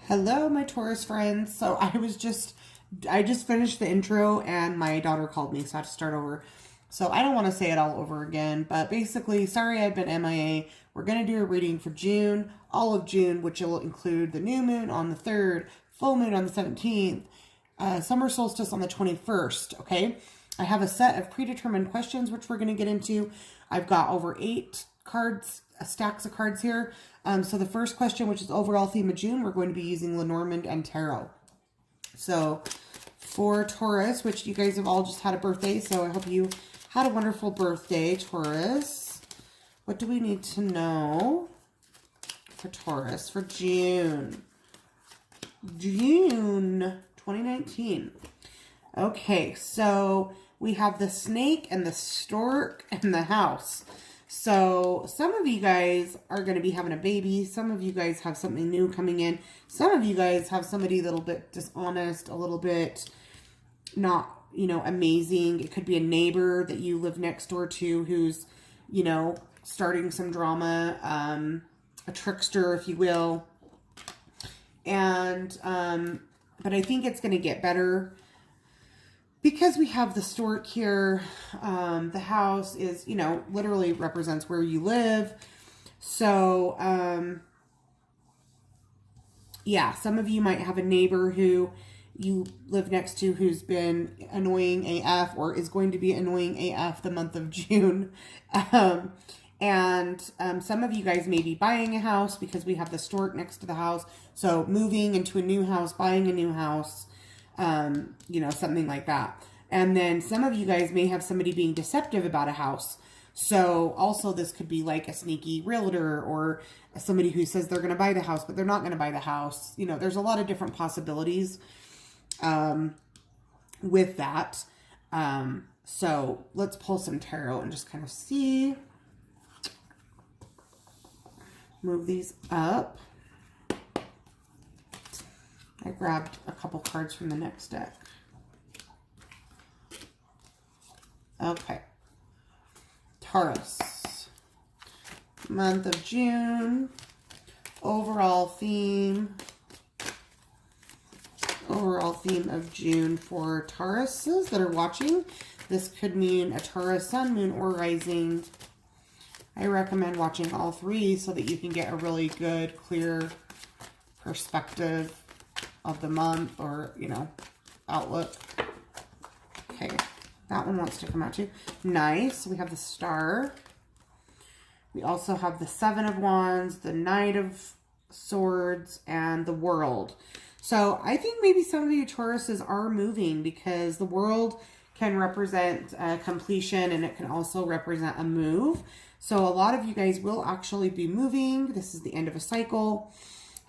Hello, my Taurus friends. So I just finished the intro and my daughter called me, so I had to start over. So I don't want to say it all over again, but basically, sorry I've been MIA. We're going to do a reading for June, all of June, which will include the new moon on the 3rd, full moon on the 17th, summer solstice on the 21st, okay? I have a set of predetermined questions, which we're going to get into. I've got over 8 cards, stacks of cards here. So the first question, which is overall theme of June, we're going to be using Lenormand and Tarot. So for Taurus, which you guys have all just had a birthday, so I hope you had a wonderful birthday, Taurus. What do we need to know for Taurus for June? June 2019. Okay, so we have the snake and the stork and the house. So some of you guys are going to be having a baby. Some of you guys have something new coming in. Some of you guys have somebody a little bit dishonest, a little bit not, amazing. It could be a neighbor that you live next door to who's, starting some drama, a trickster, if you will. And, but I think it's going to get better. Because we have the stork here, the house is, literally represents where you live. So, yeah, some of you might have a neighbor who you live next to who's been annoying AF or is going to be annoying AF the month of June. And some of you guys may be buying a house because we have the stork next to the house. So moving into a new house, buying a new house. Something like that. And then some of you guys may have somebody being deceptive about a house. So also this could be like a sneaky realtor or somebody who says they're going to buy the house, but they're not going to buy the house. There's a lot of different possibilities, with that. So let's pull some tarot and just kind of see. Move these up. I grabbed a couple cards from the next deck. Okay. Taurus. Month of June. Overall theme. Overall theme of June for Tauruses that are watching. This could mean a Taurus sun, moon, or rising. I recommend watching all 3 so that you can get a really good, clear perspective of the month or, outlook. Okay, that one wants to come out too. Nice. We have the star. We also have the 7 of Wands, the Knight of Swords, and the World. So I think maybe some of you Tauruses are moving because the World can represent completion and it can also represent a move. So a lot of you guys will actually be moving. This is the end of a cycle.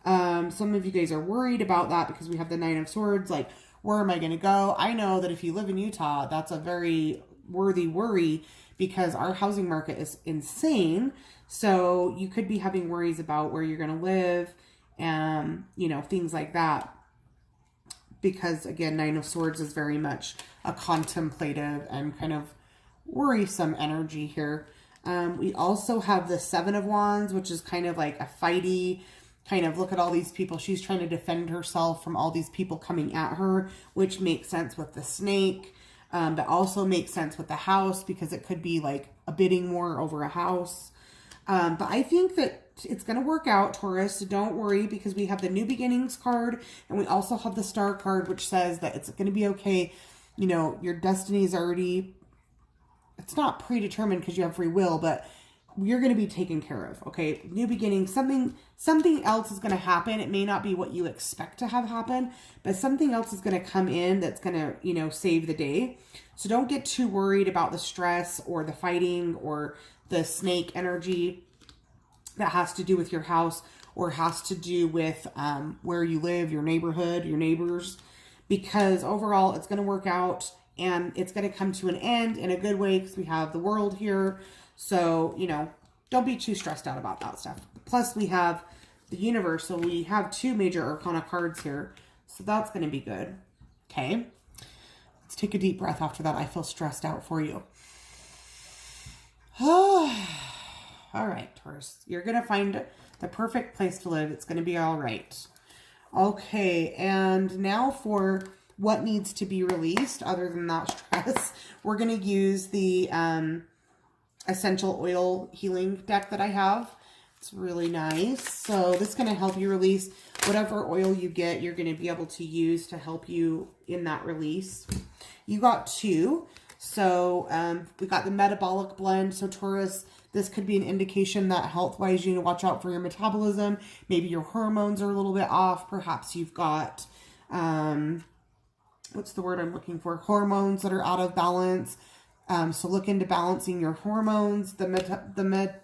Some of you guys are worried about that because we have the 9 of Swords. Like, where am I going to go? I know that if you live in Utah, that's a very worthy worry because our housing market is insane. So you could be having worries about where you're going to live and, things like that. Because again, 9 of Swords is very much a contemplative and kind of worrisome energy here. We also have the 7 of Wands, which is kind of like a fighty, kind of look at all these people. She's trying to defend herself from all these people coming at her, which makes sense with the snake, but also makes sense with the house because it could be like a bidding war over a house. But I think that it's going to work out, Taurus. So don't worry because we have the New Beginnings card and we also have the Star card, which says that it's going to be okay. Your destiny is already, it's not predetermined because you have free will, but you're going to be taken care of. Okay. New beginning, something else is going to happen. It may not be what you expect to have happen, but something else is going to come in that's going to, save the day. So don't get too worried about the stress or the fighting or the snake energy that has to do with your house or has to do with, where you live, your neighborhood, your neighbors, because overall it's going to work out and it's going to come to an end in a good way because we have the World here. So, don't be too stressed out about that stuff. Plus, we have the universe. So, we have 2 major arcana cards here. So, that's going to be good. Okay. Let's take a deep breath after that. I feel stressed out for you. All right, Taurus. You're going to find the perfect place to live. It's going to be all right. Okay, and now for what needs to be released other than that stress, we're going to use the essential oil healing deck that I have. It's really nice. So this is going to help you release whatever oil you get. You're going to be able to use to help you in that release. You got 2. So we got the metabolic blend. So Taurus, this could be an indication that health-wise you need to watch out for your metabolism. Maybe your hormones are a little bit off. Perhaps you've got, what's the word I'm looking for? Hormones that are out of balance. So look into balancing your hormones. The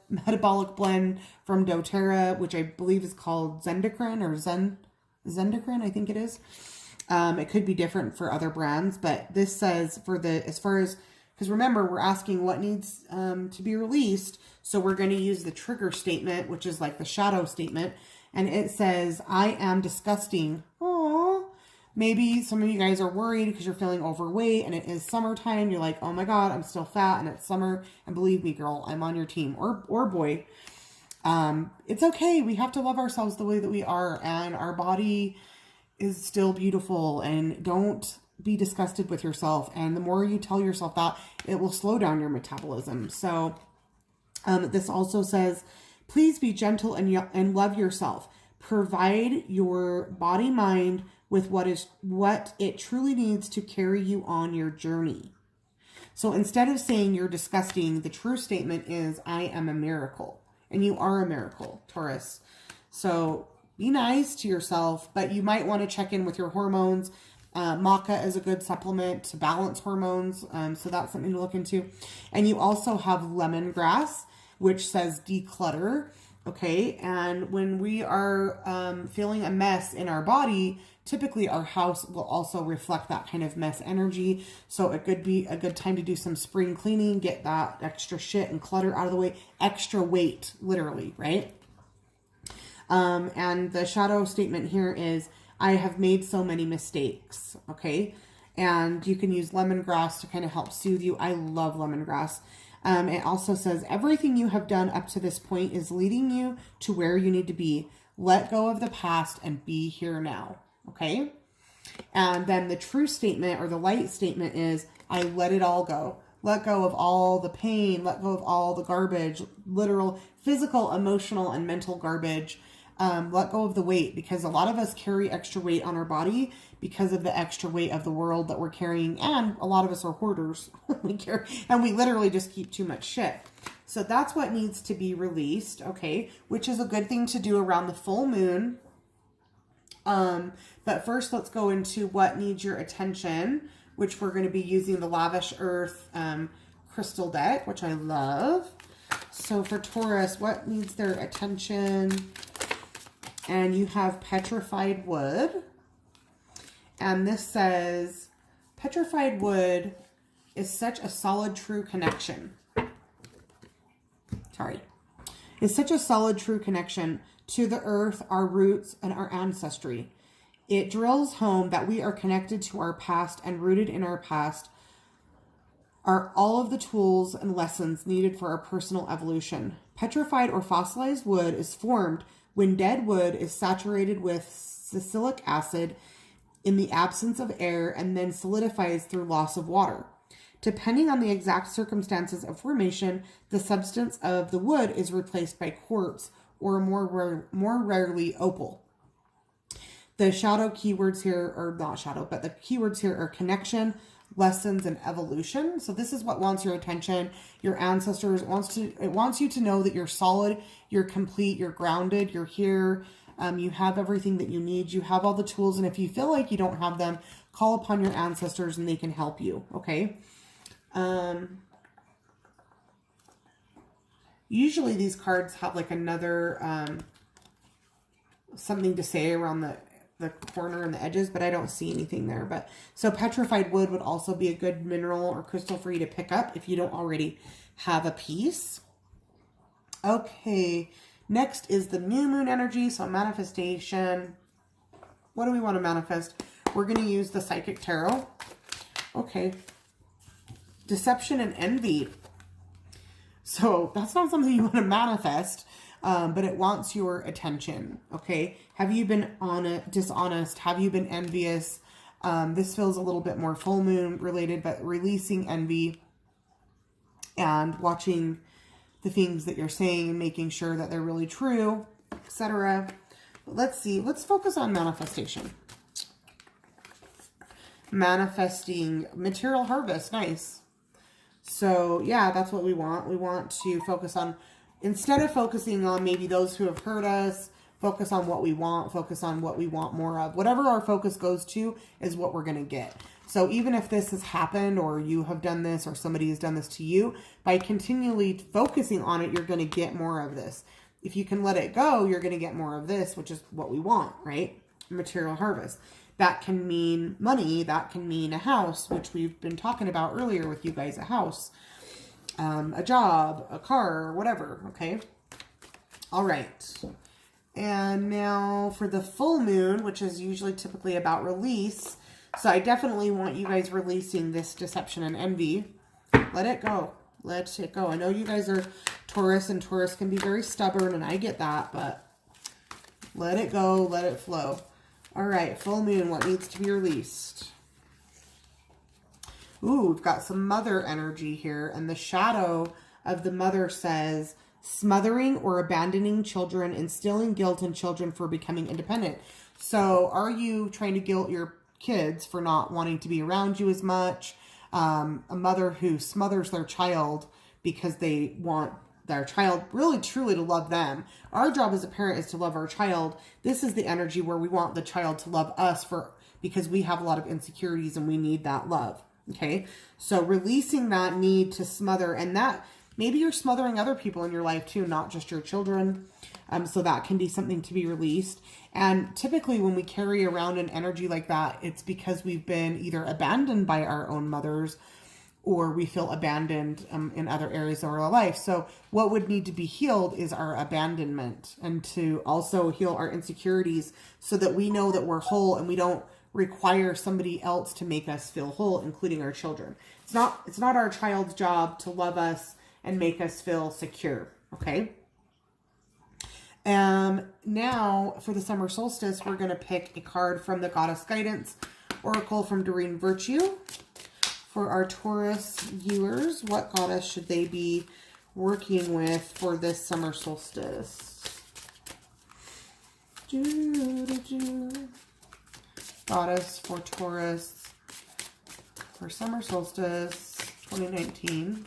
metabolic blend from doTERRA, which I believe is called Zendocrine or Zendocrine, I think it is. It could be different for other brands, but this says because remember, we're asking what needs to be released. So we're going to use the trigger statement, which is like the shadow statement. And it says, I am disgusting. Aww. Maybe some of you guys are worried because you're feeling overweight and it is summertime. You're like, oh my God, I'm still fat and it's summer. And believe me, girl, I'm on your team, or boy. It's okay. We have to love ourselves the way that we are, and our body is still beautiful, and don't be disgusted with yourself. And the more you tell yourself that, it will slow down your metabolism. So this also says, please be gentle and love yourself. Provide your body, mind with what it truly needs to carry you on your journey. So instead of saying you're disgusting, the true statement is, I am a miracle. And you are a miracle, Taurus. So be nice to yourself, but you might want to check in with your hormones. Maca is a good supplement to balance hormones. So that's something to look into. And you also have lemongrass, which says declutter. Okay. And when we are feeling a mess in our body, typically our house will also reflect that kind of mess energy. So it could be a good time to do some spring cleaning, get that extra shit and clutter out of the way, extra weight, literally, right? And the shadow statement here is, I have made so many mistakes. Okay. And you can use lemongrass to kind of help soothe you. I love lemongrass. It also says, everything you have done up to this point is leading you to where you need to be. Let go of the past and be here now. Okay. And then the true statement, or the light statement, is, I let it all go. Let go of all the pain. Let go of all the garbage, literal, physical, emotional, and mental garbage. Let go of the weight, because a lot of us carry extra weight on our body because of the extra weight of the world that we're carrying. And a lot of us are hoarders. we literally just keep too much shit. So that's what needs to be released. Okay. Which is a good thing to do around the full moon. But first let's go into what needs your attention, which we're going to be using the Lavish Earth, crystal deck, which I love. So for Taurus, what needs their attention? And you have petrified wood. And this says, petrified wood is such a solid, true connection. Is such a solid, true connection to the earth, our roots, and our ancestry. It drills home that we are connected to our past, and rooted in our past are all of the tools and lessons needed for our personal evolution. Petrified or fossilized wood is formed when dead wood is saturated with salicylic acid in the absence of air and then solidifies through loss of water. Depending on the exact circumstances of formation, the substance of the wood is replaced by quartz, or more rarely opal. The shadow keywords here, or not shadow, but the keywords here are connection, lessons, and evolution. So this is what wants your attention. Your ancestors it wants you to know that you're solid, you're complete, you're grounded, you're here. You have everything that you need. You have all the tools. And if you feel like you don't have them, call upon your ancestors and they can help you. Okay. Usually these cards have like another, something to say around the corner and the edges, but I don't see anything there. But so petrified wood would also be a good mineral or crystal for you to pick up if you don't already have a piece. Okay. Next is the new moon energy. So manifestation. What do we want to manifest? We're going to use the Psychic Tarot. Okay. Deception and envy. So that's not something you want to manifest. but it wants your attention, okay? Have you been dishonest? Have you been envious? This feels a little bit more full moon related, but releasing envy and watching the things that you're saying and making sure that they're really true, etc. Let's see. Let's focus on manifestation. Manifesting material harvest. Nice. So, yeah, that's what we want. We want to focus on, instead of focusing on maybe those who have hurt us, focus on what we want, focus on what we want more of. Whatever our focus goes to is what we're going to get. So even if this has happened or you have done this or somebody has done this to you, by continually focusing on it, you're going to get more of this. If you can let it go, you're going to get more of this, which is what we want, right? Material harvest. That can mean money. That can mean a house, which we've been talking about earlier with you guys, a house, a job, a car, whatever, okay? All right. And now for the full moon, which is usually typically about release. So I definitely want you guys releasing this deception and envy. Let it go. Let it go. I know you guys are Taurus, and Taurus can be very stubborn, and I get that, but let it go. Let it flow. All right, full moon, what needs to be released? Ooh, we've got some mother energy here, and the shadow of the mother says, smothering or abandoning children, instilling guilt in children for becoming independent. So are you trying to guilt your kids for not wanting to be around you as much? A mother who smothers their child because they want their child really truly to love them. Our job as a parent is to love our child. This is the energy where we want the child to love us because we have a lot of insecurities and we need that love. Okay. So releasing that need to smother, and that maybe you're smothering other people in your life too, not just your children. So that can be something to be released. And typically when we carry around an energy like that, it's because we've been either abandoned by our own mothers or we feel abandoned in other areas of our life. So what would need to be healed is our abandonment, and to also heal our insecurities so that we know that we're whole and we don't require somebody else to make us feel whole, including our children. It's not our child's job to love us and make us feel secure. Okay. Now for the summer solstice, we're going to pick a card from the Goddess Guidance Oracle from Doreen Virtue. For our Taurus viewers, what goddess should they be working with for this summer solstice? Goddess for Taurus for summer solstice 2019.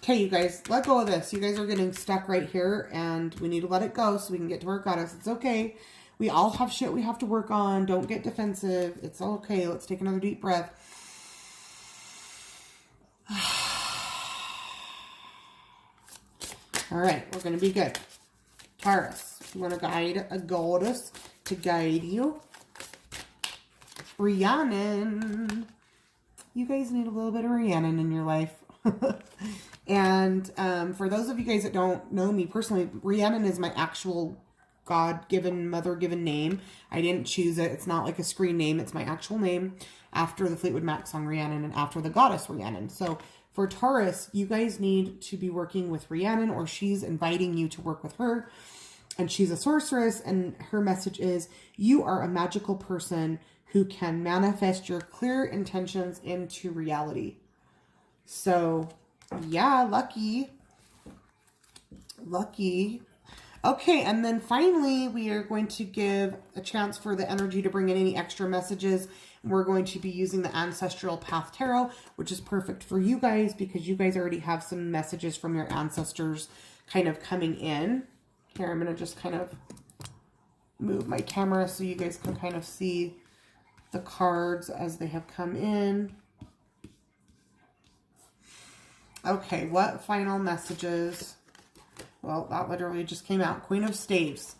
Okay, you guys, let go of this. You guys are getting stuck right here, and we need to let it go so we can get to our goddess. It's okay. We all have shit we have to work on. Don't get defensive. It's okay. Let's take another deep breath. All right, we're going to be good. Taurus, you want to guide a goddess to guide you. Rhiannon. You guys need a little bit of Rhiannon in your life. And for those of you guys that don't know me personally, Rhiannon is my actual God-given, mother-given name. I didn't choose it. It's not like a screen name. It's my actual name after the Fleetwood Mac song Rhiannon and after the goddess Rhiannon. So for Taurus, you guys need to be working with Rhiannon, or she's inviting you to work with her. And she's a sorceress, and her message is, you are a magical person who can manifest your clear intentions into reality. So, yeah, lucky. Lucky. Okay, and then finally, we are going to give a chance for the energy to bring in any extra messages. We're going to be using the Ancestral Path Tarot, which is perfect for you guys because you guys already have some messages from your ancestors kind of coming in. Here, I'm going to just kind of move my camera so you guys can kind of see the cards as they have come in. Okay, what final messages? Well, that literally just came out. Queen of Staves.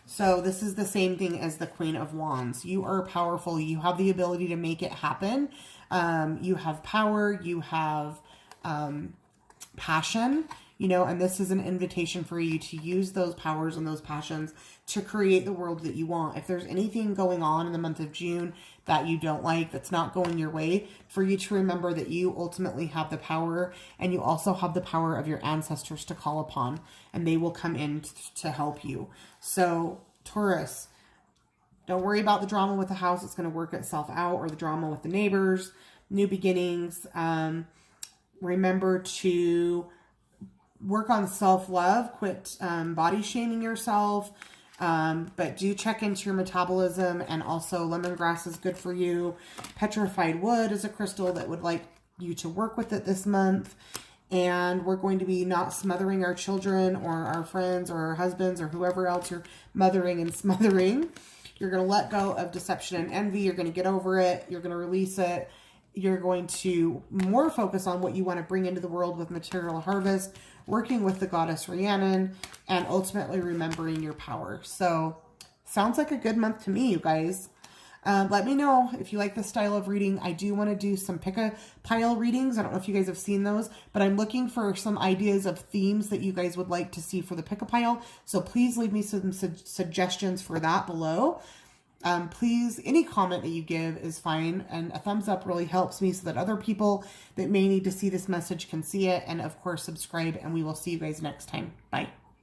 So this is the same thing as the Queen of Wands. You are powerful. You have the ability to make it happen. You have power. You have passion. you know, and this is an invitation for you to use those powers and those passions to create the world that you want. If there's anything going on in the month of June that you don't like, that's not going your way, for you to remember that you ultimately have the power, and you also have the power of your ancestors to call upon, and they will come in to help you. So Taurus, don't worry about the drama with the house. It's going to work itself out, or the drama with the neighbors. New beginnings. Remember to work on self-love. Quit body shaming yourself. But do check into your metabolism, and also lemongrass is good for you. Petrified wood is a crystal that would like you to work with it this month. And we're going to be not smothering our children or our friends or our husbands or whoever else you're mothering and smothering. You're going to let go of deception and envy. You're going to get over it. You're going to release it. You're going to more focus on what you want to bring into the world with material harvest, working with the goddess Rhiannon, and ultimately remembering your power. So sounds like a good month to me, you guys. Let me know if you like this style of reading. I do want to do some pick-a-pile readings. I don't know if you guys have seen those, but I'm looking for some ideas of themes that you guys would like to see for the pick-a-pile. So please leave me some suggestions for that below. Please, any comment that you give is fine, and a thumbs up really helps me so that other people that may need to see this message can see it. And of course, subscribe, and we will see you guys next time. Bye.